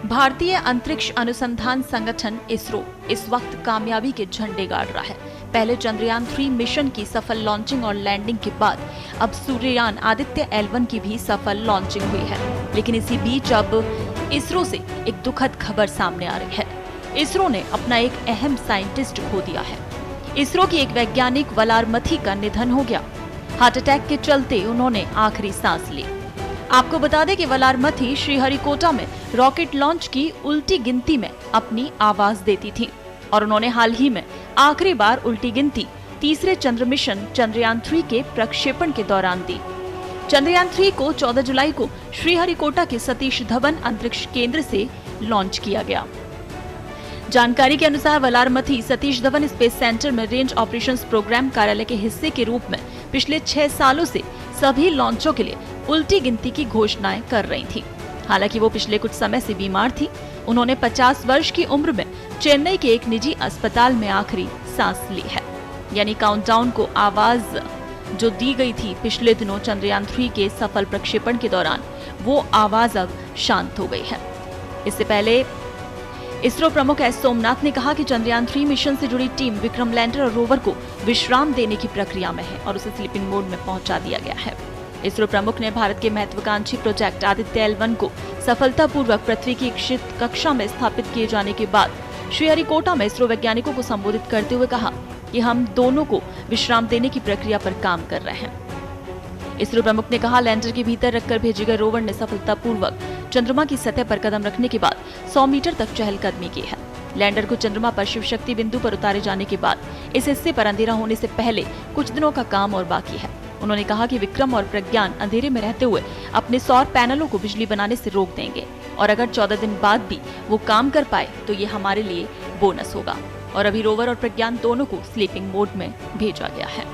भारतीय अंतरिक्ष अनुसंधान संगठन इसरो इस वक्त कामयाबी के झंडे गाड़ रहा है। पहले चंद्रयान 3 मिशन की सफल लॉन्चिंग और लैंडिंग के बाद अब सूर्ययान आदित्य L1 की भी सफल लॉन्चिंग हुई है। लेकिन इसी बीच अब इसरो से एक दुखद खबर सामने आ रही है। इसरो ने अपना एक अहम साइंटिस्ट खो दिया है। इसरो की एक वैज्ञानिक वलारमथी का निधन हो गया। हार्ट अटैक के चलते उन्होंने आखिरी सांस ली। आपको बता दें कि वलारमथी श्रीहरिकोटा में रॉकेट लॉन्च की उल्टी गिनती में अपनी आवाज देती थी और उन्होंने हाल ही में आखिरी बार उल्टी गिनती तीसरे चंद्र मिशन चंद्रयान 3 के प्रक्षेपण के दौरान दी। चंद्रयान 3 को 14 जुलाई को श्रीहरिकोटा के सतीश धवन अंतरिक्ष केंद्र से लॉन्च किया गया। जानकारी के अनुसार वलारमथी सतीश धवन स्पेस सेंटर में रेंज ऑपरेशंस प्रोग्राम कार्यालय के हिस्से के रूप में पिछले 6 सालों से सभी लॉन्चों के लिए उल्टी गिनती की घोषणाएं कर रही थी। हालांकि वो पिछले कुछ समय से बीमार थी। उन्होंने 50 वर्ष की उम्र में चेन्नई के एक निजी अस्पताल में आखिरी सांस ली है। यानी काउंटडाउन को आवाज जो दी गई थी पिछले दिनों चंद्रयान 3 के सफल प्रक्षेपण के दौरान, वो आवाज अब शांत हो गई है। इससे पहले इसरो प्रमुख एस सोमनाथ ने कहा कि चंद्रयान 3 मिशन से जुड़ी टीम विक्रम लैंडर और रोवर को विश्राम देने की प्रक्रिया में है और उसे स्लीपिंग मोड में पहुंचा दिया गया है। इसरो प्रमुख ने भारत के महत्वाकांक्षी प्रोजेक्ट आदित्य L1 को सफलतापूर्वक पृथ्वी की इच्छित कक्षा में स्थापित किए जाने के बाद श्रीहरिकोटा में इसरो वैज्ञानिकों को संबोधित करते हुए कहा कि हम दोनों को विश्राम देने की प्रक्रिया पर काम कर रहे हैं। इसरो प्रमुख ने कहा, लैंडर के भीतर रखकर भेजे गए रोवर ने सफलतापूर्वक चंद्रमा की सतह पर कदम रखने के बाद 100 मीटर तक चहलकदमी की है। लैंडर को चंद्रमा पर शिव शक्ति बिंदु पर उतारे जाने के बाद इस हिस्से पर अंधेरा होने से पहले कुछ दिनों का काम और बाकी है। उन्होंने कहा कि विक्रम और प्रज्ञान अंधेरे में रहते हुए अपने सौर पैनलों को बिजली बनाने से रोक देंगे और अगर 14 दिन बाद भी वो काम कर पाए तो ये हमारे लिए बोनस होगा। और अभी रोवर और प्रज्ञान दोनों को स्लीपिंग मोड में भेजा गया है।